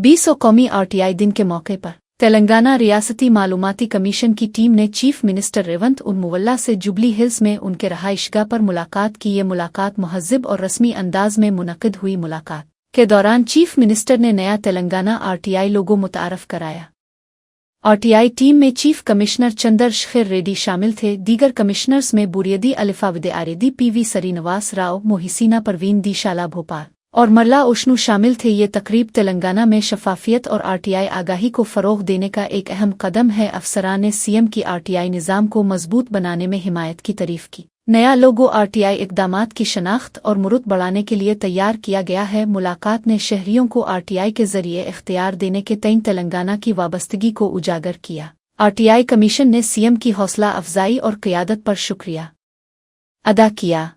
20 कौमी RTI दिन के मौके पर तेलंगाना रियासती मालूमाती कमीशन की टीम ने चीफ मिनिस्टर रेवंत उल-मुवल्ला से जुबली हिल्स में उनके रहायशगाह पर मुलाकात की। ये मुलाकात महज़िब और रस्मी अंदाज में मुनक़िद हुई। मुलाकात के दौरान चीफ मिनिस्टर ने नया तेलंगाना RTI लोगो मुतारफ़ कराया। RTI टीम में चीफ कमिश्नर चंद्रशेखर रेड्डी शामिल थे। दीगर कमिश्नर्स में बुरियदी अलिफाविद आरेदी, PV श्रीनिवास राव, मोहिसीना परवीन, दिशाला भोपाल और मरला उष्णु शामिल थे। ये तकरीब तेलंगाना में शफाफियत और RTI आगाही को फ़रोग़ देने का एक अहम कदम है। अफसरान ने CM की RTI निज़ाम को मजबूत बनाने में हिमायत की तारीफ़ की। नया लोगो RTI इक़दामात की शनाख्त और मुरुत बढ़ाने के लिए तैयार किया गया है। मुलाकात ने शहरियों को RTI के ज़रिए इख्तियार देने के तईन तेलंगाना की वाबस्तगी को उजागर किया। RTI कमीशन ने CM की हौसला अफजाई और क़यादत पर शुक्रिया अदा किया।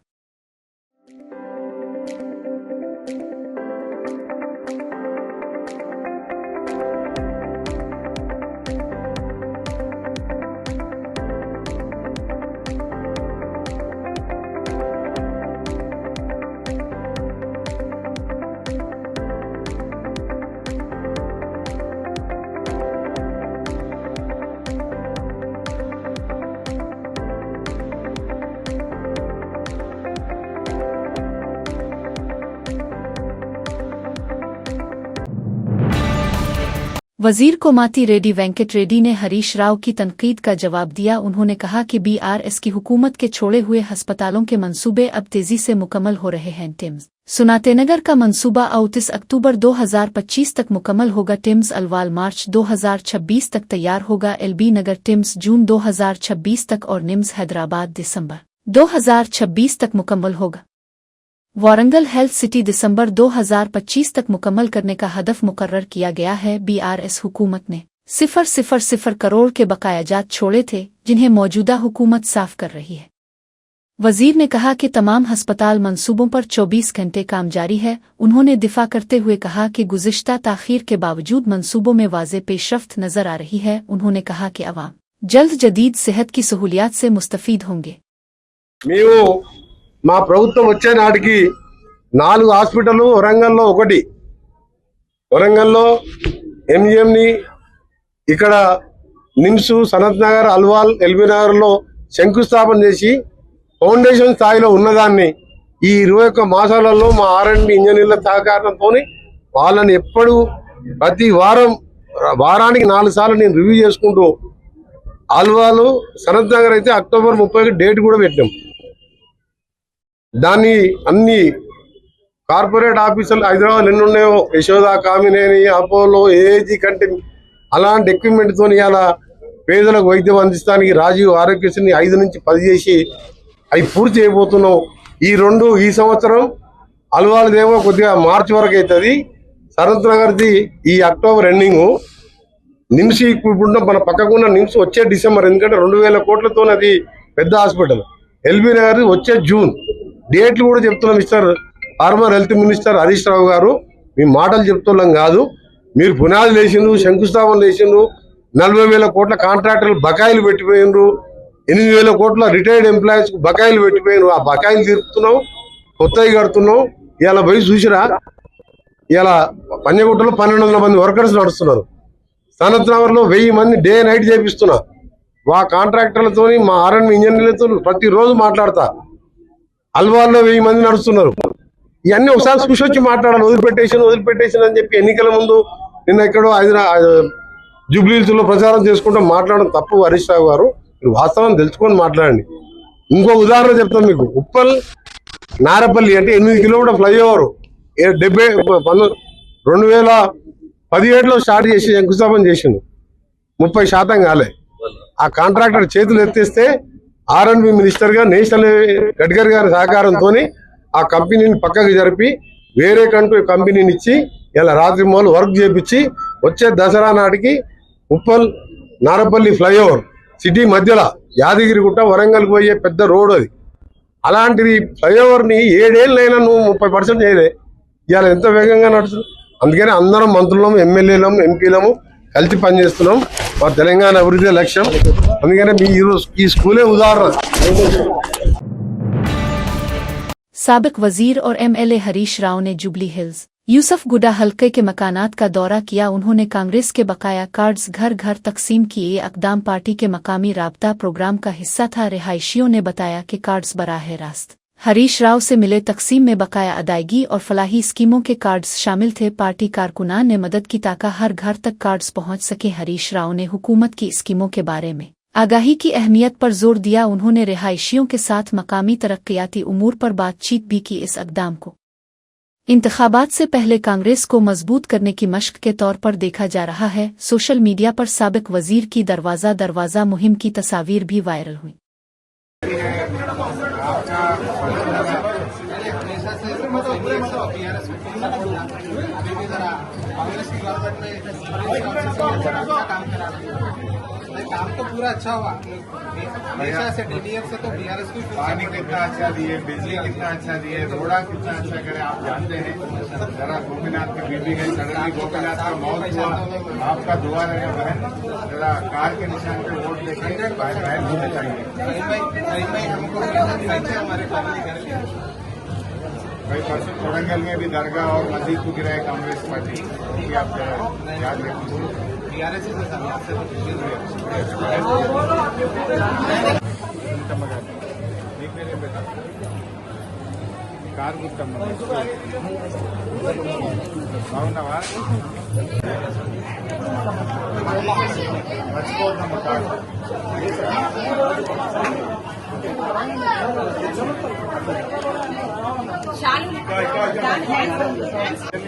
वजीर कोमाती रेड्डी वेंकट रेड्डी ने हरीश राव की तनकीद का जवाब दिया। उन्होंने कहा कि BRS की हुकूमत के छोड़े हुए अस्पतालों के मंसूबे अब तेजी से मुकम्मल हो रहे हैं। टिम्स सुनातेनगर का मंसूबा 29 अक्टूबर 2025 तक मुकम्मल होगा। टिम्स अलवाल मार्च 2026 तक तैयार होगा। LB नगर टिम्स जून 2026 तक और निम्स हैदराबाद दिसंबर 2026 तक मुकम्मल होगा। वारंगल हेल्थ सिटी दिसंबर 2025 तक मुकम्मल करने का हदफ मुकर्रर किया गया है। BRS हुकूमत ने 000 करोड़ के बकायाजात छोड़े थे, जिन्हें मौजूदा हुकूमत साफ कर रही है। वजीर ने कहा कि तमाम अस्पताल मंसूबों पर 24 घंटे काम जारी है। उन्होंने दिफा करते हुए कहा कि गुज़िश्ता ताख़ीर के बावजूद मंसूबों में वाज़े पेशरफ्त नज़र आ रही है। उन्होंने कहा कि अवाम जल्द जदीद सेहत की सहूलियात से मुस्तफ़ीद होंगे। మా ప్రభుత్వం వచ్చే నాటికి 4 హాస్పిటల్ వరంగల్లో ఒకటి వరంగల్లో MGM ని ఇక్కడ నిమ్స్ సనత్ నగర్ అల్వాల్ LB నగర్ లో శంకుస్థాపన చేసి ఫౌండేషన్ స్థాయిలో ఉన్నదాన్ని ఈ 21 మాసాలలో మా R&D ఇంజనీర్ల సహకారంతో వాళ్ళని ఎప్పుడు ప్రతి వారానికి 4 సార్లు నేను రివ్యూ చేసుకుంటూ అల్వాల్ సనత్ నగర్ అయితే అక్టోబర్ 30కి డేట్ కూడా పెట్టాం। దాన్ని అన్ని కార్పొరేట్ ఆఫీసులు హైదరాబాద్ ఎన్ని ఉన్నాయో యశోద, కామినేని, అపోలో, AAG కంటే అలాంటి ఎక్విప్మెంట్ తోని ఇలా పేదలకు వైద్యం అందిస్తానికి రాజీవ్ ఆరోగ్యశ్రీని 5 నుంచి 10 చేసి అవి పూర్తి చేయబోతున్నాం। ఈ సంవత్సరం అల్వాల్దేమో కొద్దిగా మార్చి వరకు అవుతుంది, సనత్ నగర్ది ఈ అక్టోబర్ ఎండింగ్, నిమ్స్ ఇప్పుడు మన పక్కకున్న నిమ్స్ వచ్చే డిసెంబర్, ఎందుకంటే 2000 కోట్లతో అది పెద్ద హాస్పిటల్। LB నగర్ వచ్చే జూన్ డేట్లు కూడా చెప్తున్నాం। Mister former health minister Harish Rao garu, మీ మాటలు చెప్తున్నాం కాదు, మీరు పునాదులు వేసిండ్రు, శంకుస్థాపనలు వేసిండ్రు, 40,000 కోట్ల కాంట్రాక్టర్లు బకాయిలు పెట్టిపోయినరు, 8,000 కోట్ల రిటైర్డ్ ఎంప్లాయీస్ కు బకాయిలు పెట్టిపోయినరు। ఆ బకాయిలు తీరుతున్నాం, కొత్తవి కడుతున్నాం। ఇలా పోయి చూసిరా, ఇలా పంజగుట్టలో 1,200 మంది వర్కర్స్ నడుస్తున్నారు। సనత్ నగర్ లో 1000 మంది డే నైట్ చేపిస్తున్నా। వా కాంట్రాక్టర్లతో మా R&D ఇంజనీర్లతో ప్రతిరోజు మాట్లాడతా। అల్వాల్లో 1000 మంది నడుస్తున్నారు। ఇవన్నీ ఒకసారి చూసి వచ్చి మాట్లాడాలి। వదిలిపెట్టేసాను అని చెప్పి ఎన్నికల ముందు నిన్న ఎక్కడో జూబ్లీహిల్స్ లో ప్రచారం చేసుకుంటూ మాట్లాడడం తప్పు। హరీష్ రావు గారు, మీరు వాస్తవం తెలుసుకొని మాట్లాడండి। ఇంకో ఉదాహరణ చెప్తాను మీకు, ఉప్పల్ నారపల్లి అంటే 8 కిలోమీటర్ ఫ్లైఓవర్ 2017లో స్టార్ట్ చేసి శంకుస్థాపన చేసిండు, 30% కాలే। ఆ కాంట్రాక్టర్ చేతులు ఎత్తేస్తే R&B మినిస్టర్ గా నేషనల్ గడ్కరీ గారి సహకారంతో ఆ కంపెనీని పక్కకు జరిపి వేరే కంపెనీని ఇచ్చి ఇలా రాత్రి మొదలు వర్క్ చేపించి వచ్చే దసరా నాటికి ఉప్పల్ నారపల్లి ఫ్లైఓవర్ సిటీ మధ్యలో యాదగిరిగుట్ట వరంగల్కి పోయే పెద్ద రోడ్ అది। అలాంటిది ఫ్లైఓవర్ ని 7 ఏళ్ళైనా నువ్వు 30% చేయలే, ఇవాళ ఎంత వేగంగా నడుస్తుంది। అందుకని అందరం మంత్రులము, ఎమ్మెల్యేలము, ఎంపీలము కలిసి పనిచేస్తున్నాం। మా తెలంగాణ అభివృద్ధి లక్ష్యం। అందుకనే ఈ స్కూలే ఉదాహరణ। साबिक वजीर और MLA हरीश राव ने जुबली हिल्स यूसुफगुडा हल्के के मकानात का दौरा किया। उन्होंने कांग्रेस के बकाया कार्ड्स घर घर तकसीम किए। ये इक़दाम पार्टी के मकामी राब्ता प्रोग्राम का हिस्सा था। रिहायशियों ने बताया कि कार्ड्स बराह रास्त हरीश राव से मिले। तकसीम में बकाया अदायगी और फलाही स्कीमों के कार्ड्स शामिल थे। पार्टी कारकुनान ने मदद की ताकि हर घर तक कार्ड्स पहुंच सके। हरीश राव ने हुकूमत की स्कीमों के बारे में आगाही की अहमियत पर जोर दिया। उन्होंने रिहायशियों के साथ मकामी तरक्याती उमूर पर बातचीत भी की। इस इक़दाम को इंतखाबात से पहले कांग्रेस को मजबूत करने की मशक के तौर पर देखा जा रहा है। सोशल मीडिया पर साबिक वजीर की दरवाज़ा दरवाज़ा मुहिम की तस्वीर भी वायरल हुई। काम तो पूरा अच्छा हुआ। हमेशा से डीडीएफ से तो बीआरएस को पानी कितना अच्छा दिए, बिजली कितना अच्छा दिए, रोड़ा कितना अच्छा करे आप जानते हैं। जरा गोपीनाथ के बीबी गई, सडनली गोपीनाथ का मौत हुआ। आपका दुआ रहे बहन, जरा कार के निशान पे वोट देखेंगे, बाहर होने चाहिए। भाई हमको हमारे फैमिली घर भाई परसों कोरंगल में भी दरगाह और मस्जिद को गिराए कांग्रेस पार्टी, ये आप याद रखिए। बीआरएस से కారు గుర్తమ్మ బాగున్నావా మర్చిపోతున్నాము కారు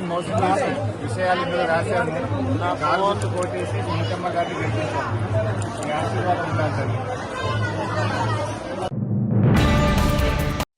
మోసం చేసి విషయాలు ఇందులో రాశాను. నా ఓటు కోటేసి సునీతమ్మ గారిని గెలిపించాను. మీ ఆశీర్వాదం ఉండాలి.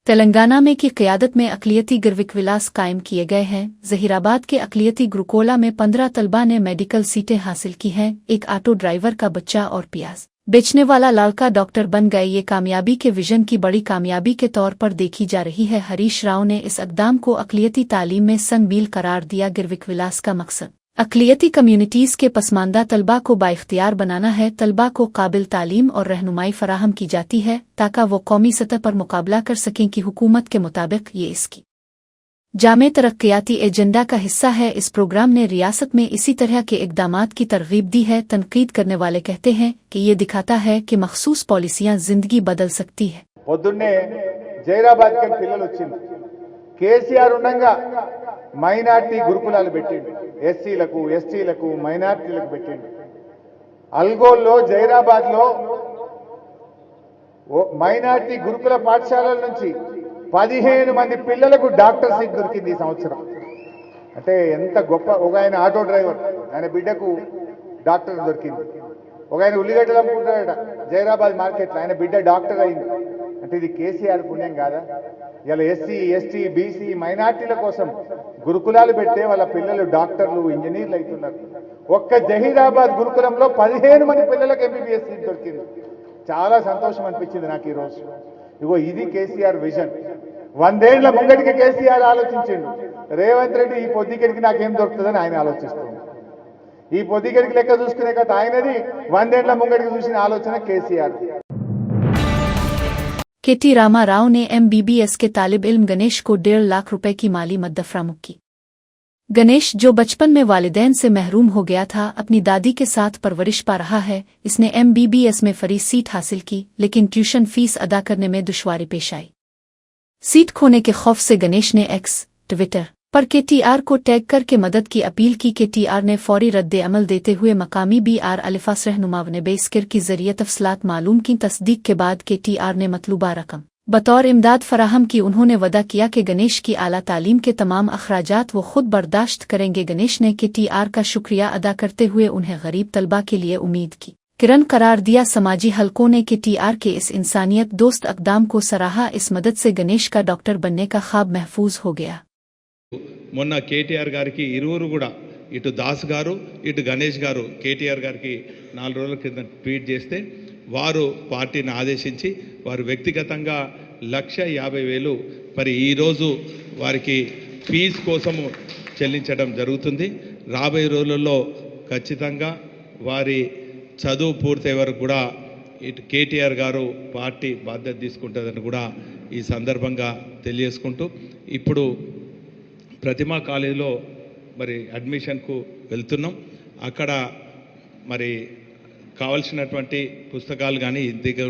तेलंगाना में की क़यादत में अक़लियती गिरविकविलास कायम किए गए हैं। ज़हीराबाद के अक़लियती गुरुकोला में 15 तलबा ने मेडिकल सीटें हासिल की हैं। एक ऑटो ड्राइवर का बच्चा और प्याज बेचने वाला लड़का डॉक्टर बन गए। ये कामयाबी के विजन की बड़ी कामयाबी के तौर पर देखी जा रही है। हरीश राव ने इस इक़दाम को अक़लियती तालीम में संग मील करार दिया। गिरविकविलास का मकसद अक़लियती कम्युनिटीज़ के पसमानदा तलबा को बाइख्तियार बनाना है। तलबा को काबिल तालीम और रहनुमाई फराहम की जाती है ताकि वो कौमी सतह पर मुकाबला कर सकें कि हुकूमत के मुताबिक ये इसकी जामे तरक्याती एजेंडा का हिस्सा है। इस प्रोग्राम ने रियासत में इसी तरह के इक़दामात की तरगीब दी है। तनकीद करने वाले कहते हैं कि ये दिखाता है कि मखसूस पॉलिसियाँ ज़िंदगी बदल सकती है। పొద్దున్నే జైరాబాద్ కి పిల్లలు వచ్చింది. కేసీఆర్ ఉండగా మైనార్టీ గురుకులాలు పెట్టిండు. ఎస్సీలకు ఎస్టీలకు మైనార్టీలకు పెట్టిండు. అల్గోల్లో జైరాబాద్ లో మైనార్టీ గురుకుల పాఠశాలల నుంచి 15 మంది పిల్లలకు డాక్టర్ సీట్ దొరికింది ఈ సంవత్సరం. అంటే ఎంత గొప్ప. ఒక ఆయన ఆటో డ్రైవర్, ఆయన బిడ్డకు డాక్టర్ దొరికింది. ఒక ఆయన ఉల్లిగడ్డలు అమ్ముకుంటాడట జైరాబాద్ మార్కెట్లో, ఆయన బిడ్డ డాక్టర్ అయింది. అంటే ఇది కేసీఆర్ పుణ్యం కాదా? ఇలా ఎస్సీ ఎస్టీ బీసీ మైనార్టీల కోసం గురుకులాలు పెడితే వాళ్ళ పిల్లలు డాక్టర్లు ఇంజనీర్లు అవుతున్నారు. ఒక్క జహీరాబాద్ గురుకులంలో 15 మంది పిల్లలకు ఎంబీబీఎస్ సీట్ దొరికింది. చాలా సంతోషం అనిపించింది నాకు ఈరోజు. ఇగో ఇది కేసీఆర్ విజన్. 100 ఏళ్ల ముంగడికి కేసీఆర్ ఆలోచించిండు. రేవంత్ రెడ్డి ఈ పొద్దుకెడికి నాకేం దొరుకుతుందని ఆయన ఆలోచిస్తుంది. ఈ పొద్దుకెడికి లెక్క చూసుకునే కదా ఆయనది. 100 ఏళ్ల ముంగడికి చూసిన ఆలోచన కేసీఆర్. केटी रामा राव ने MBBS के तालिब इल्म गणेश को 1.5 लाख रुपए की माली मदद फराहम की। गणेश, जो बचपन में वालिदैन से महरूम हो गया था, अपनी दादी के साथ परवरिश पा रहा है। इसने MBBS में फरी सीट हासिल की, लेकिन ट्यूशन फीस अदा करने में दुश्वारी पेश आई। सीट खोने के खौफ से गणेश ने एक्स ट्विटर पर KTR को टैग करके मदद की अपील की। KTR ने फौरी रद्द अमल देते हुए मकामी BR अलिफास रहनुमा ने बेस्किर की जरिए तफसलात मालूम की। तस्दीक के बाद KTR ने मतलूबा रकम बतौर इमदाद फराहम की। उन्होंने वदा किया कि गणेश की आला तालीम के तमाम अखराजात वो खुद बर्दाश्त करेंगे। गणेश ने KTR का शुक्रिया अदा करते हुए उन्हें गरीब तलबा के लिए उम्मीद की किरण करार दिया। समाजी हलकों ने KTR के इस इंसानियत दोस्त इक़दाम को सराहा। इस मदद से गणेश का डॉक्टर बनने का ख्वाब महफूज हो गया। మొన్న కేటీఆర్ గారికి ఇరువురు కూడా, ఇటు దాస్ గారు ఇటు గణేష్ గారు కేటీఆర్ గారికి 4 రోజుల కింద ట్వీట్ చేస్తే వారు పార్టీని ఆదేశించి వారు వ్యక్తిగతంగా 1,50,000 మరి ఈరోజు వారికి ఫీజు కోసము చెల్లించడం జరుగుతుంది. రాబోయే రోజులలో ఖచ్చితంగా వారి చదువు పూర్తయ్యే వరకు కూడా ఇటు కేటీఆర్ గారు పార్టీ బాధ్యత తీసుకుంటుందని కూడా ఈ సందర్భంగా తెలియజేసుకుంటూ, ఇప్పుడు ప్రతిమా కాలేజీలో మరి అడ్మిషన్కు వెళ్తున్నాం. అక్కడ మరి కావాల్సినటువంటి పుస్తకాలు కానీ దగ్గర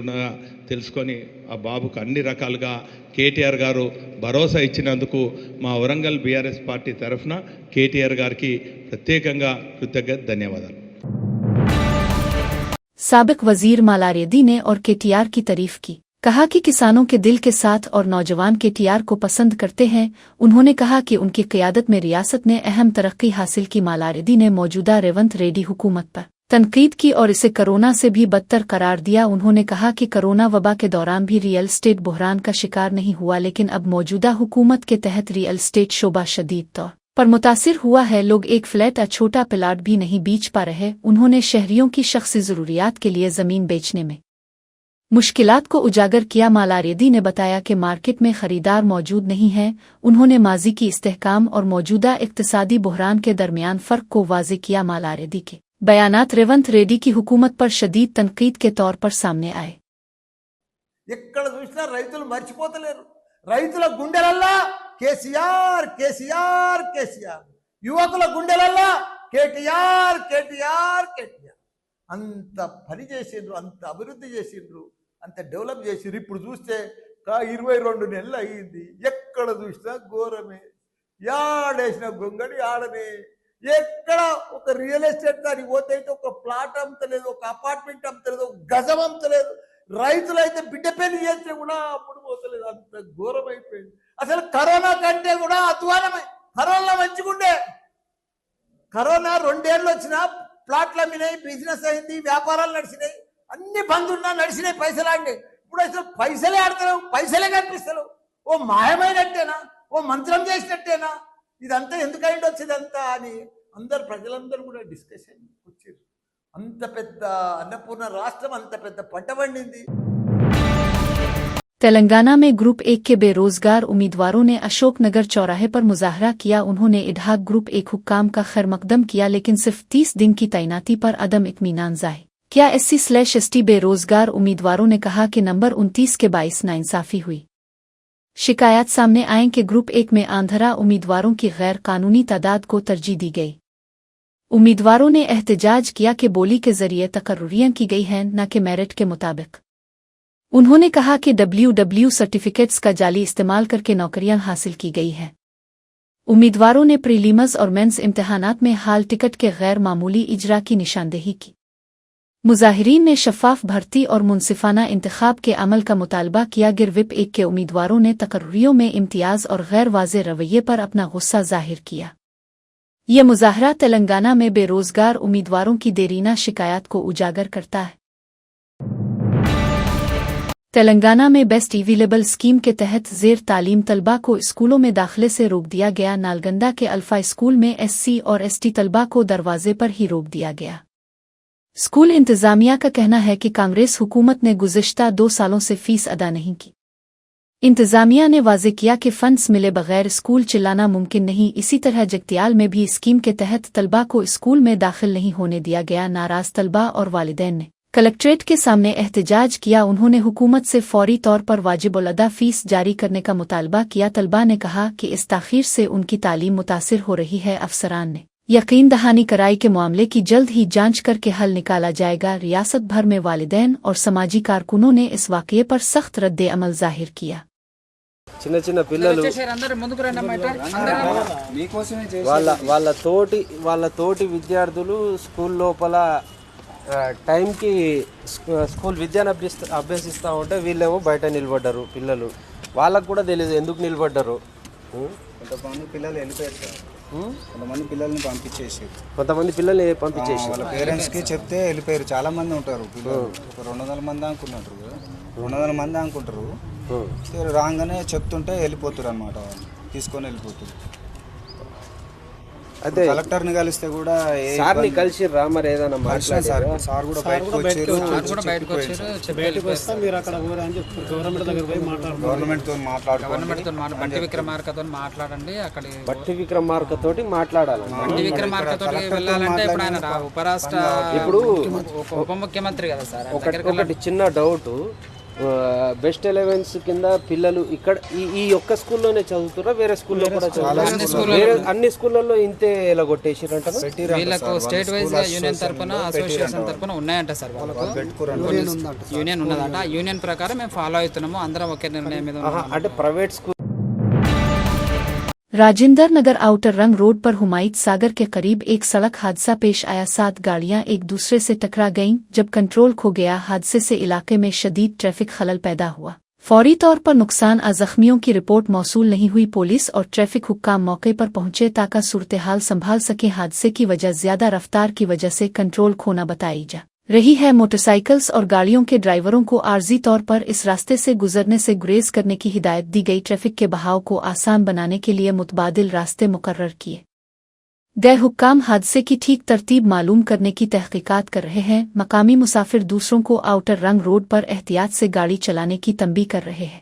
తెలుసుకొని ఆ బాబుకు అన్ని రకాలుగా కేటీఆర్ గారు భరోసా ఇచ్చినందుకు మా వరంగల్ బీఆర్ఎస్ పార్టీ తరఫున కేటీఆర్ గారికి ప్రత్యేకంగా కృతజ్ఞత ధన్యవాదాలు. साबिक वजीर मालारेड्डी ने और केटीआर की तारीफ की, कहा कि किसानों के दिल के साथ और नौजवान केटीआर को पसंद करते हैं। उन्होंने कहा कि उनकी क़यादत में रियासत ने अहम तरक्की हासिल की। मालारेड्डी ने मौजूदा रेवंत रेड्डी हुकूमत पर तनकीद की और इसे कोरोना से भी बदतर करार दिया। उन्होंने कहा कि कोरोना वबा के दौरान भी रियल एस्टेट बहरान का शिकार नहीं हुआ, लेकिन अब मौजूदा हुकूमत के तहत रियल एस्टेट शोबा शदीद तौर पर मुतासिर हुआ है। लोग एक फ्लैट या छोटा प्लाट भी नहीं बेच पा रहे। उन्होंने शहरियों की शख्सी ज़रूरियात के लिए ज़मीन बेचने में मुश्किलात को उजागर किया। मालारेड्डी ने बताया कि मार्केट में खरीदार मौजूद नहीं है। उन्होंने माजी की इस्तेहकाम और मौजूदा इक्तिसादी बहरान के दरमियान फ़र्क को वाज़ेह किया। मालारेड्डी के बयानात रेवंत रेड्डी की हुकूमत पर शदीद तनकीद के तौर पर सामने आए। ఎక్కడ చూసినా రైతులు మర్చిపోతలేరు. రైతుల గుండెలల్లా కేసీఆర్ కేసీఆర్ కేసీఆర్, యువకుల గుండెలల్లా కేటీఆర్ కేటీఆర్ కేటీఆర్. అంత పని చేసిండ్రు, అంత అభివృద్ధి చేసిండ్రు, అంత డెవలప్ చేసిండ్రు. ఇప్పుడు చూస్తే 22 నెలలు అయ్యింది. ఎక్కడ చూసినా ఘోరమే. యాడేసిన గొంగడి ఆడనే. ఎక్కడ ఒక రియల్ ఎస్టేట్ దానికి పోతే అయితే ఒక ప్లాట్ అమ్మతలేదు, ఒక అపార్ట్మెంట్ అమ్మతలేదు, ఒక గజం అమ్మతలేదు. రైతులైతే బిడ్డ పెళ్లి చేస్తే కూడా అప్పుడు పోతలేదు. అంత ఘోరం అయిపోయింది. అసలు కరోనా కంటే కూడా అధ్వానమే. కరోనా మంచిగుండే. కరోనా 2 ఏళ్ళు వచ్చినా ప్లాట్లు అమ్మినాయి, బిజినెస్ అయింది, వ్యాపారాలు నడిచినాయి, అన్ని బంద్ ఉన్నా నడిచినాయి, పైసలు ఆడినాయి. ఇప్పుడు అసలు పైసలే ఆడతలేవు, పైసలే కనిపిస్తలేవు. ఓ మాయమైనట్టేనా, ఓ మంత్రం చేసినట్టేనా, ఇదంతా ఎందుకైంది వచ్చేదంతా అని అందరు ప్రజలందరూ కూడా డిస్కషన్ వచ్చారు. అంత పెద్ద అన్నపూర్ణ రాష్ట్రం, అంత పెద్ద పంట పండింది. तेलंगाना में ग्रुप 1 के बेरोजगार उम्मीदवारों ने अशोकनगर चौराहे पर मुजाहरा किया। उन्होंने इडहाक ग्रुप 1 हुक्काम का खैरमकदम किया, लेकिन सिर्फ 30 दिन की तैनाती पर अदम इत्मीनान जाहिर किया। SC/ST बेरोजगार उम्मीदवारों ने कहा कि नंबर 29 के बाईस नाइंसाफी हुई। शिकायत सामने आए कि ग्रुप 1 में आंध्रा उम्मीदवारों की गैर कानूनी तादाद को तरजीह दी गई। उम्मीदवारों ने एहतजाज किया कि बोली के जरिए तकर्रुरियां की गई हैं, न कि मेरिट के मुताबिक। उन्होंने कहा कि WW सर्टिफिकेट्स का जाली इस्तेमाल करके नौकरियां हासिल की गई हैं। उम्मीदवारों ने प्रीलिम्स और मेंस इम्तिहानात में हाल टिकट के गैर मामूली इजरा की निशानदेही की। मुजाहिरीन ने शफाफ भर्ती और मुनसिफाना इंतखाब के अमल का मुतालबा किया। गिरविप 1 के उम्मीदवारों ने तकर्रियों में इम्तियाज और गैर वाज़ेह रवैये पर अपना गुस्सा जाहिर किया। ये मुजाहरा तेलंगाना में बेरोजगार उम्मीदवारों की देरीना शिकायत को उजागर करता है। तेलंगाना में बेस्ट अवेलेबल स्कीम के तहत ज़ेर तालीम तलबा को स्कूलों में दाखिले से रोक दिया गया। नालगंदा के अल्फा स्कूल में SC और ST तलबा को दरवाजे पर ही रोक दिया गया। स्कूल इंतज़ामिया का कहना है कि कांग्रेस हुकूमत ने गुज़िश्ता 2 सालों से फीस अदा नहीं की। इंतज़ामिया ने वाज़ेह किया कि फंड्स मिले बगैर स्कूल चलाना मुमकिन नहीं। इसी तरह जगतियाल में भी स्कीम के तहत तलबा को स्कूल में दाखिल नहीं होने दिया गया। नाराज़ तलबा और वालिदैन ने कलेक्ट्रेट के सामने एहतजाज किया। उन्होंने हुकूमत से फौरी तौर पर वाजिब-उल-अदा फीस जारी करने का मुतालबा किया। तलबा ने कहा कि इस ताख़ीर से उनकी तालीम मुतासिर हो रही है। अफसरान ने यकीन दहानी कराई के मामले की जल्द ही जांच करके हल निकाला जाएगा। रियासत भर में वालिदैन और समाजी कारकुनों ने इस वाक़ये पर सख्त रद्द अमल जाहिर किया। చిన్న చిన్న పిల్లలు వాళ్ళ తోటి విద్యార్థులు స్కూల్ లోపల టైంకి స్కూల్ విద్యను అభ్యసిస్తూ ఉంటే వీళ్ళేమో బయట నిలబడ్డారు. పిల్లలు వాళ్ళకు కూడా తెలియదు ఎందుకు నిలబడ్డారు. కొంతమంది పిల్లలు వెళ్ళిపోయారు సార్. కొంతమంది పిల్లల్ని పంపించేసారు. వాళ్ళ పేరెంట్స్కి చెప్తే వెళ్ళిపోయారు. చాలా మంది ఉంటారు పిల్లలు. ఒక 200 మంది అనుకున్నారు. 200 మంది అనుకుంటారు. రాగానే చెప్తుంటే వెళ్ళిపోతారు అనమాట. తీసుకొని వెళ్ళిపోతారు. అదే కలెక్టర్ని కలిస్తే కూడా సార్ని కలిసి రామర్ ఏదైనా సార్ కూడా బయటకు వచ్చారు. గవర్నమెంట్తో బట్టి విక్రమార్కతో మాట్లాడండి. అక్కడ బట్టి విక్రమార్కతోటి మాట్లాడాలి. బట్టి విక్రమార్కతోటి వెళ్ళాలంటే ఇప్పుడు ఆయన ఉపరాష్ట్ర ఇప్పుడు ఉప ముఖ్యమంత్రి కదా సార్. ఒకటి చిన్న డౌట్. బెస్ట్ 11s కింద పిల్లలు ఇక్కడ ఈ ఒక్క స్కూల్లోనే చదువుతారా వేరే స్కూల్లో కూడా చదువుతారా? అన్ని స్కూళ్ళల్లో ఇంతే ఇలా కొట్టేసిరంటారు. వీళ్ళకు స్టేట్ వైజ్ గా యూనియన్ తరపున అసోసియేషన్ తరపున ఉన్నాయంట సార్, వాళ్ళకు యూనియన్ ఉన్నదంట. ఆ యూనియన్ ప్రకారం మేము ఫాలో అవుతున్నాము, అందరం ఒకే నిర్ణయం మీద ఉన్నాము. అంటే private school Rajendra Nagar outer रंग रोड पर हुमायूं सागर के करीब एक सड़क हादसा पेश आया। 7 गाड़ियां एक दूसरे से टकरा गईं। जब कंट्रोल खो गया, हादसे से इलाके में शदीद ट्रैफिक खलल पैदा हुआ। फौरी तौर पर नुकसान जख्मियों की रिपोर्ट मौसूल नहीं हुई। पुलिस और ट्रैफिक हुक्काम मौके पर पहुंचे ताकि सूरत-ए-हाल संभाल सकें। हादसे की वजह ज्यादा रफ्तार की वजह से कंट्रोल खोना बताई जा रही है। मोटरसाइकिल्स और गाड़ियों के ड्राइवरों को आर्जी तौर पर इस रास्ते से गुजरने से गुरेज करने की हिदायत दी गई। ट्रैफिक के बहाव को आसान बनाने के लिए मुतबादिल रास्ते मुकर्रर किए गए। हुक्काम हादसे की ठीक तरतीब मालूम करने की तहकीकात कर रहे हैं। मकामी मुसाफिर दूसरों को आउटर रंग रोड पर एहतियात से गाड़ी चलाने की तंबीह कर रहे हैं।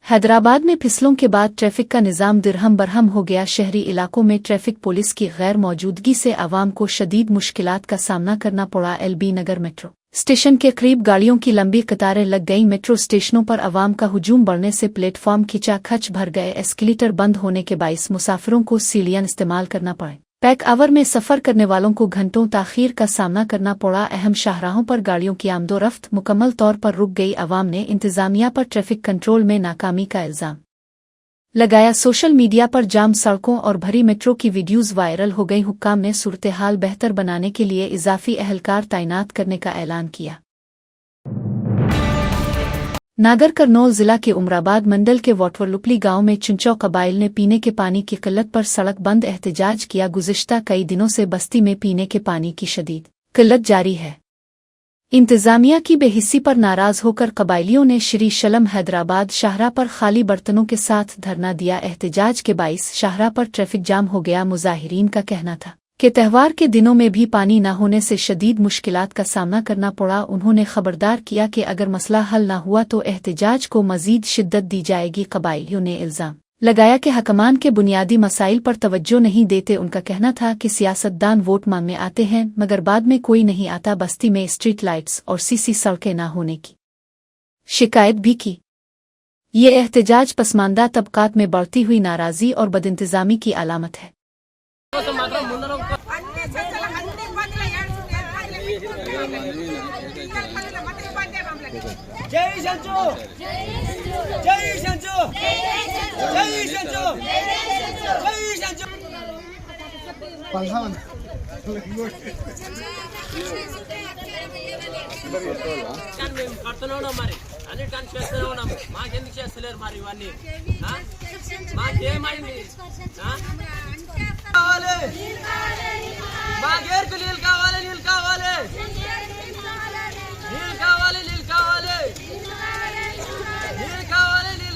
हैदराबाद में फिसलों के बाद ट्रैफिक का निज़ाम दिरहम बरहम हो गया। शहरी इलाकों में ट्रैफिक पुलिस की गैर मौजूदगी से आवाम को शदीद मुश्किलात का सामना करना पड़ा। एलबी नगर मेट्रो स्टेशन के करीब गाड़ियों की लंबी कतारें लग गईं। मेट्रो स्टेशनों पर आवाम का हुजूम बढ़ने से प्लेटफॉर्म खिंचाखच भर गए। एस्केलेटर बंद होने के बाइस मुसाफिरों को सीढ़ियां इस्तेमाल करना पड़े। पैक आवर में सफ़र करने वालों को घंटों ताख़ीर का सामना करना पड़ा। अहम शाहराहों पर गाड़ियों की आमदोरफ्त मुकम्मल तौर पर रुक गई। आवाम ने इंतज़ामिया पर ट्रैफिक कंट्रोल में नाकामी का इल्ज़ाम लगाया। सोशल मीडिया पर जाम सड़कों और भरी मेट्रो की वीडियोज़ वायरल हो गई। हुक्काम ने सूरत-ए-हाल बेहतर बनाने के लिए इजाफी अहलकार तैनात करने का ऐलान किया। नागर करनौल जिला के उमराबाद मंडल के वाटवरलुपली गांव में चुंचौ कबाइल ने पीने के पानी की किल्लत पर सड़क बंद एहतजाज किया। गुज़िश्ता कई दिनों से बस्ती में पीने के पानी की शदीद किल्लत जारी है। इंतज़ामिया की बेहिस्सी पर नाराज़ होकर कबाइलियों ने श्री शलम हैदराबाद शाहरा पर खाली बर्तनों के साथ धरना दिया। एहतजाज के बाइस शाहरा पर ट्रैफिक जाम हो गया। मुजाहिरीन का कहना था कि त्यौहार के दिनों में भी पानी न होने से शदीद मुश्किलात का सामना करना पड़ा। उन्होंने खबरदार किया कि अगर मसला हल न हुआ तो एहतजाज को मजीद शिद्दत दी जाएगी। कबाइलियों ने इल्ज़ाम लगाया कि हकमान के बुनियादी मसाइल पर तवज्जो नहीं देते। उनका कहना था कि सियासतदान वोट मांगने आते हैं मगर बाद में कोई नहीं आता। बस्ती में स्ट्रीट लाइट्स और सीसी सड़कें न होने की शिकायत भी की। ये एहतजाज पसमानदा तबकात में बढ़ती हुई नाराज़गी और बदइंतज़ामी की अलामत है। जय संजू जय संजू जय संजू जय संजू पल्हान కానీ మేము కడుతూనే ఉన్నాం మరి అన్నిటి కానీ చేస్తూనే ఉన్నాం మాకెందుకు చేస్తలేరు మరి ఇవన్నీ మాకేమైంది కావాలి మా గేర్కు నీళ్ళు కావాలి నీళ్ళు కావాలి నీళ్ళు కావాలి నీళ్ళు కావాలి నీళ్ళు కావాలి నీళ్ళు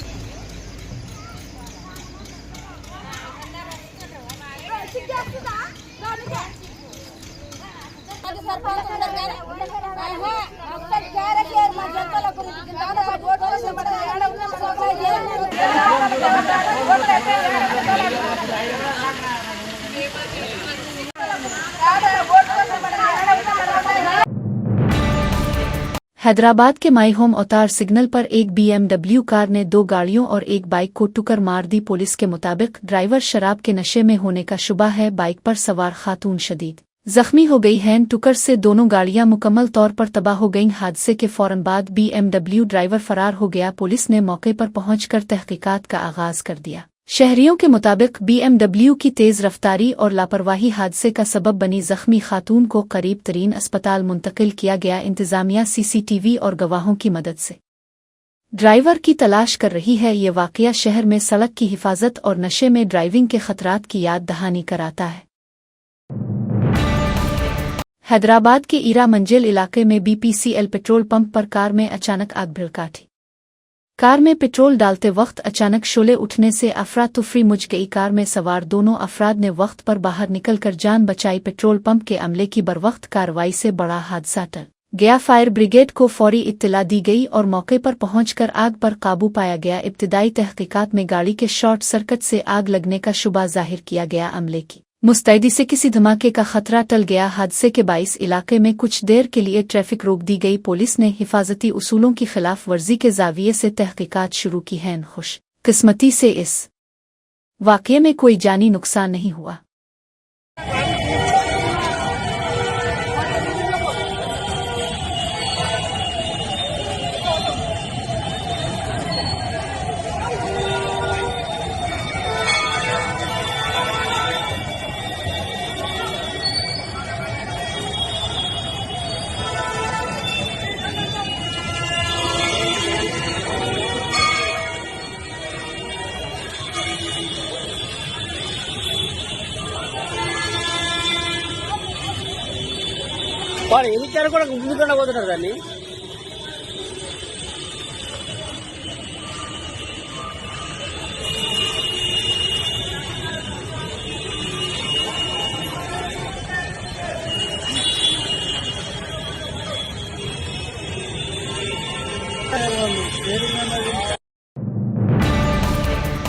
हैदराबाद के माई होम अवतार सिग्नल पर एक BMW कार ने 2 गाड़ियों और एक बाइक को टक्कर मार दी। पुलिस के मुताबिक ड्राइवर शराब के नशे में होने का शुबा है। बाइक पर सवार खातून शदीद जख्मी हो गई हैं। टक्कर से दोनों गाड़ियां मुकम्मल तौर पर तबाह हो गईं। हादसे के फौरन बाद BMW ड्राइवर फरार हो गया। पुलिस ने मौके पर पहुंचकर तहकीकात का आगाज कर दिया। शहरियों के मुताबिक BMW की तेज रफ्तारी और लापरवाही हादसे का सबब बनी। जख्मी खातून को करीब तरीन अस्पताल मुंतकिल किया गया। इंतजामिया CCTV और गवाहों की मदद से ड्राइवर की तलाश कर रही है। ये वाकया शहर में सड़क की हिफाजत और नशे में ड्राइविंग के खतरात की याद दहानी कराता है। हैदराबाद के ईरा मंजिल इलाके में BPCL पेट्रोल पंप पर कार में अचानक आग भड़काठी। कार में पेट्रोल डालते वक्त अचानक शोले उठने से अफरा तफरी मच गई। कार में सवार दोनों अफराद ने वक्त पर बाहर निकलकर जान बचाई। पेट्रोल पंप के अमले की बरवक्त कार्रवाई से बड़ा हादसा टल गया। फायर ब्रिगेड को फौरी इत्तला दी गई और मौके पर पहुंचकर आग पर काबू पाया गया। इब्तिदाई तहकीकात में गाड़ी के शॉर्ट सर्किट से आग लगने का शुबा जाहिर किया गया। अमले की मुस्तैदी से किसी धमाके का खतरा टल गया। हादसे के बाइस इलाके में कुछ देर के लिए ट्रैफिक रोक दी गई। पुलिस ने हिफाजती उसूलों की खिलाफ वर्जी के जाविये से तहकीकात शुरू की हैं। खुश किस्मती से इस वाकये में कोई जानी नुकसान नहीं हुआ। వాడు ఏ విచారం కూడా ముందుకుండా పోతున్నారు దాన్ని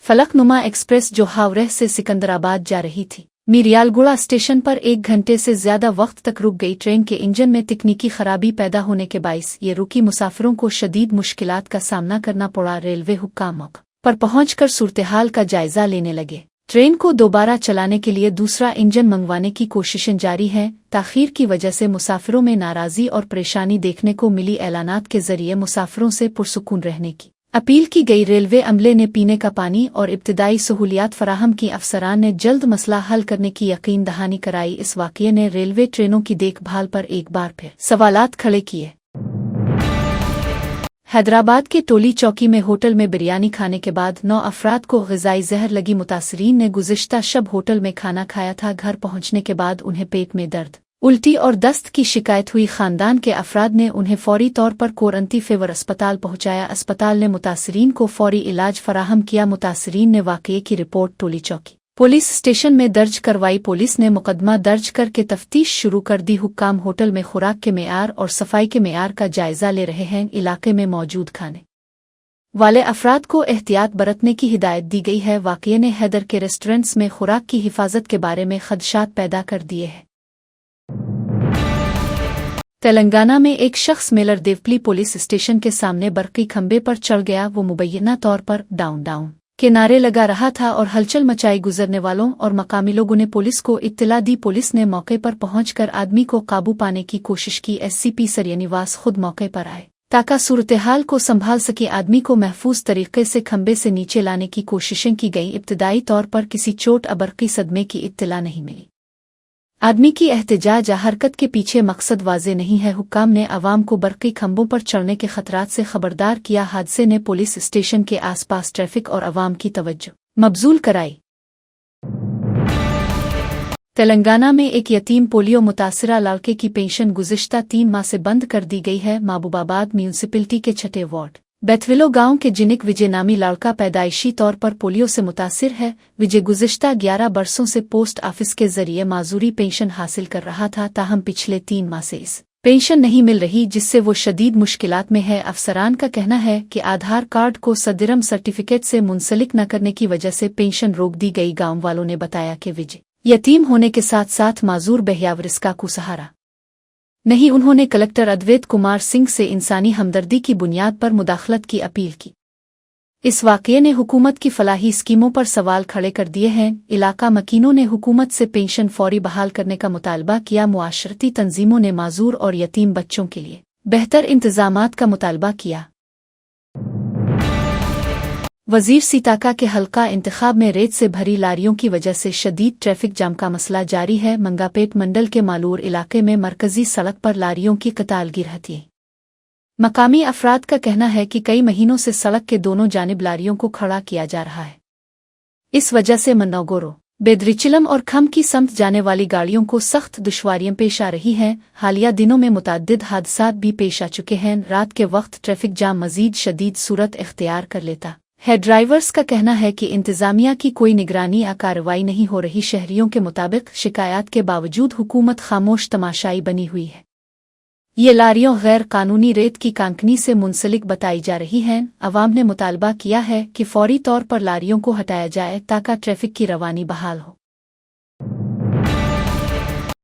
फलकनुमा एक्सप्रेस जो हावड़े से सिकंदराबाद जा रही थी, मीरियालगुड़ा स्टेशन पर 1 घंटे से ज्यादा वक्त तक रुक गई। ट्रेन के इंजन में तकनीकी खराबी पैदा होने के बाइस ये रुकी मुसाफिरों को शदीद मुश्किलात का सामना करना पड़ा। रेलवे हुक्काम मौके पर पहुंचकर सूरत-ए-हाल का जायजा लेने लगे। ट्रेन को दोबारा चलाने के लिए दूसरा इंजन मंगवाने की कोशिशें जारी हैं। ताखीर की वजह से मुसाफिरों में नाराजगी और परेशानी देखने को मिली। ऐलानात के जरिए मुसाफिरों से पुरसुकून रहने की अपील की गई। रेलवे अमले ने पीने का पानी और इब्तिदाई सहूलियात फराहम की। अफसरान ने जल्द मसला हल करने की यकीन दहानी कराई। इस वाकये ने रेलवे ट्रेनों की देखभाल पर एक बार फिर सवालात खड़े किए। हैदराबाद के टोली चौकी में होटल में बिरयानी खाने के बाद 9 अफराद को ग़िज़ाई जहर लगी। मुतासरीन ने गुज़िश्ता शब होटल में खाना खाया था। घर पहुंचने के बाद उन्हें पेट में दर्द, उल्टी और दस्त की शिकायत हुई। खानदान के अफराद ने उन्हें फौरी तौर पर कोरंती फेवर अस्पताल पहुंचाया। अस्पताल ने मुतासरीन को फौरी इलाज फराहम किया। मुतासरीन ने वाक़ये की रिपोर्ट टोली चौकी पुलिस स्टेशन में दर्ज करवाई। पुलिस ने मुकदमा दर्ज करके तफ्तीश शुरू कर दी। हुक्काम होटल में खुराक के मेयार और सफाई के मेयार का जायजा ले रहे हैं। इलाके में मौजूद खाने वाले अफराद को एहतियात बरतने की हिदायत दी गई है। वाक़ये ने हैदर के रेस्टोरेंट्स में खुराक की हिफाजत के बारे में खदशात पैदा कर दिए हैं। तेलंगाना में एक शख्स मेलर देवपली पुलिस स्टेशन के सामने बरक़ी खंबे पर चढ़ गया। वो मुबैना तौर पर डाउन डाउन के नारे लगा रहा था और हलचल मचाई। गुजरने वालों और मकामी लोगों ने पुलिस को इत्तला दी। पुलिस ने मौके पर पहुंचकर आदमी को काबू पाने की कोशिश की। SCP सरियनिवास खुद मौके पर आए ताकि सूरत-ए-हाल को संभाल सके। आदमी को महफूज तरीके से खंबे से नीचे लाने की कोशिशें की गईं। इब्तिदाई तौर पर किसी चोट अबरकी सदमे की इत्तला नहीं मिली। आदमी की एहतजाज हरकत के पीछे मकसद वाजे नहीं है। हुक्काम ने अवाम को बरक़ी खंभों पर चढ़ने के खतरात से खबरदार किया। हादसे ने पुलिस स्टेशन के आसपास ट्रैफिक और अवाम की तवज्जो मबजूल कराई। तेलंगाना में एक यतीम पोलियो मुतासिरा लड़के की पेंशन गुज़िश्ता 3 माह से बंद कर दी गई है। महबूबाबाद म्यूनिसिपलिटी के 6 वार्ड बेथविलो गांव के जिनिक विजय नामी लड़का पैदाइशी तौर पर पोलियो से मुतासिर है। विजय गुज़िश्ता 11 बरसों से पोस्ट ऑफिस के जरिए माजूरी पेंशन हासिल कर रहा था, ताहम पिछले 3 माह से इस पेंशन नहीं मिल रही, जिससे वो शदीद मुश्किलात में है। अफसरान का कहना है कि आधार कार्ड को सदरम सर्टिफिकेट से मुंसलिक न करने की वजह से पेंशन रोक दी गई। गाँव वालों ने बताया कि विजय यतीम होने के साथ साथ माजूर बहयावरिस्का को सहारा नहीं। उन्होंने कलेक्टर अद्वैत कुमार सिंह से इंसानी हमदर्दी की बुनियाद पर मुदाखलत की अपील की। इस वाक़ये ने हुकूमत की फलाही स्कीमों पर सवाल खड़े कर दिए हैं। इलाका मकीनों ने हुकूमत से पेंशन फौरी बहाल करने का मुतालबा किया। मुआशरती तंजीमों ने माजूर और यतीम बच्चों के लिए बेहतर इंतजामात का मुतालबा किया। वजीर सीताका के हल्का इंतखाब में रेत से भरी लारियों की वजह से शदीद ट्रैफिक जाम का मसला जारी है। मंगापेट मंडल के मालूर इलाके में मरकजी सड़क पर लारियों की कतारगिर रहती है। मकामी अफराद का कहना है कि कई महीनों से सड़क के दोनों जानिब लारियों को खड़ा किया जा रहा है। इस वजह से मनोगोरो, बेदरिचिलम और खम की समत जाने वाली गाड़ियों को सख्त दुश्वारियां पेश आ रही हैं। हालिया दिनों में मुतअद्दिद हादसात भी पेश आ चुके हैं। रात के वक्त ट्रैफिक जाम मजीद शदीद सूरत इख्तियार कर लेता है। ड्राइवर्स का कहना है कि इंतजामिया की कोई निगरानी या कार्रवाई नहीं हो रही। शहरियों के मुताबिक शिकायत के बावजूद हुकूमत खामोश तमाशाई बनी हुई है। ये लारियों गैर कानूनी रेत की कांकनी से मुंसलिक बताई जा रही हैं। अवाम ने मुतालबा किया है कि फौरी तौर पर लारियों को हटाया जाए ताकि ट्रैफिक की रवानी बहाल हो।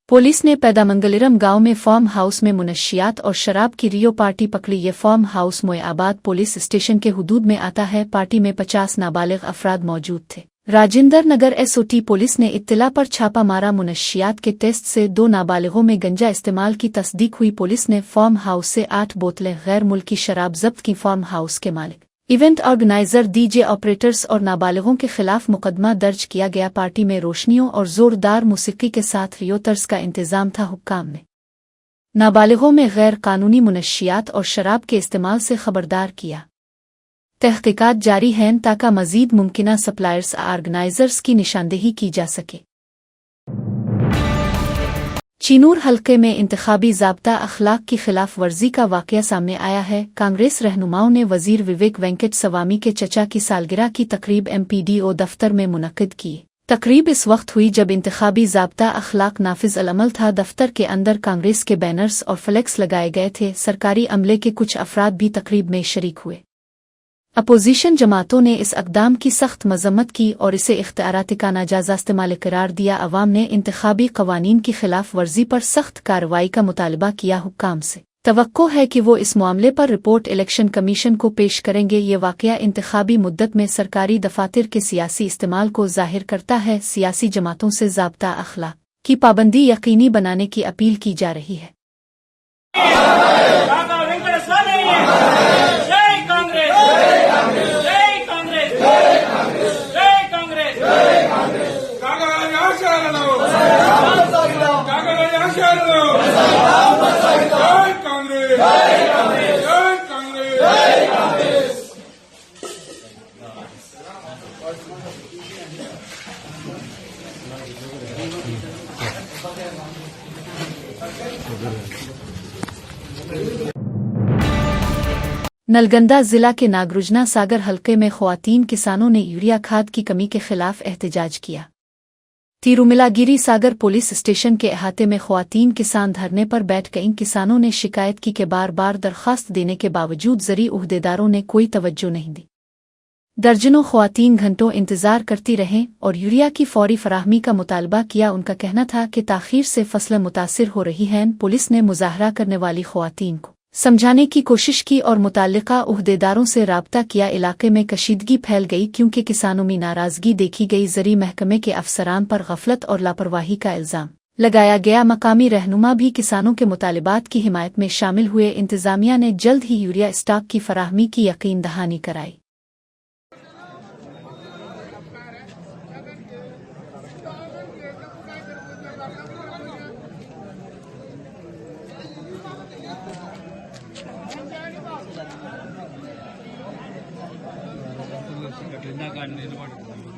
पुलिस ने पैदामंगलरम गांव में फार्म हाउस में मुनशियात और शराब की रियो पार्टी पकड़ी। ये फार्म हाउस मोयाबाद पुलिस स्टेशन के हुदूद में आता है। पार्टी में 50 नाबालिग अफराद मौजूद थे। राजेंद्र नगर एसओटी पुलिस ने इत्तला पर छापा मारा। मुनशियात के टेस्ट से 2 नाबालिगों में गंजा इस्तेमाल की तस्दीक हुई। पुलिस ने फार्म हाउस से 8 बोतलें गैर मुल्की शराब जब्त की। फार्म हाउस के मालिक, इवेंट ऑर्गेनाइजर, डीजे ऑपरेटर्स और नाबालिगों के खिलाफ मुकदमा दर्ज किया गया। पार्टी में रोशनियों और जोरदार मूसीकी के साथ रियो तर्ज का इंतजाम था। हुक्काम ने नाबालिगों में गैर कानूनी मुनशियात और शराब के इस्तेमाल से खबरदार किया। तहकीकात जारी हैं ताकि मजीद मुमकिना सप्लायर्स ऑर्गेनाइजर्स की निशानदेही की जा सके। चिनूर हल्के में इंतखाबी ज़ाब्ता अखलाक की खिलाफ वर्जी का वाक़या सामने आया है। कांग्रेस रहनुमाओं ने वजीर विवेक वेंकट स्वामी के चचा की सालगिरह की तकरीब MPDO दफ्तर में मुनक्किद की। तकरीब इस वक्त हुई जब इंतखाबी ज़ाब्ता अखलाक नाफिज अलअमल था। दफ्तर के अंदर कांग्रेस के बैनर्स और फ्लेक्स लगाए गए थे। सरकारी अमले के कुछ अफराद भी तकरीब में शरीक हुए। अपोजिशन जमातों ने इस अक़दाम की सख्त मजम्मत की और इसे इख्तियारात का नाजायज़ इस्तेमाल करार दिया। अवाम ने इंतखाबी कवानीन की खिलाफ वर्जी पर सख्त कार्रवाई का मुतालबा किया। हुक्काम से तवक्को है कि वो इस मामले पर रिपोर्ट इलेक्शन कमीशन को पेश करेंगे। ये वाक़या इंतखाबी मुद्दत में सरकारी दफातर के सियासी इस्तेमाल को जाहिर करता है। सियासी जमातों से ज़ाब्ता अखलाक की पाबंदी यकीनी बनाने की अपील की जा रही है। नलगंदा जिला के नागरुजना सागर हल्के में ख्वातीन किसानों ने यूरिया खाद की कमी के खिलाफ एहतजाज किया। तिरुमिलागिरी सागर पुलिस स्टेशन के अहाते में ख्वातीन किसान धरने पर बैठ गईं। किसानों ने शिकायत की कि बार बार दरख्वास्त देने के बावजूद ज़री उहदेदारों ने कोई तवज्जो नहीं दी। दर्जनों ख्वातीन घंटों इंतजार करती रहें और यूरिया की फौरी फराहमी का मुतालबा किया। उनका कहना था कि ताख़ीर से फसलें मुतासिर हो रही हैं। पुलिस ने मुजाहरा करने वाली ख्वातीन को समझाने की कोशिश की और मुताल्लिका उहदेदारों से राब्ता किया। इलाके में कशीदगी फैल गई क्योंकि किसानों में नाराज़गी देखी गई। ज़री महकमे के अफसरान पर गफलत और लापरवाही का इल्ज़ाम लगाया गया। मकामी रहनुमा भी किसानों के मुतालिबात की हिमायत में शामिल हुए। इंतज़ामिया ने जल्द ही यूरिया स्टॉक की फराहमी की यकीन दहानी कराई। నిలబడుతుంది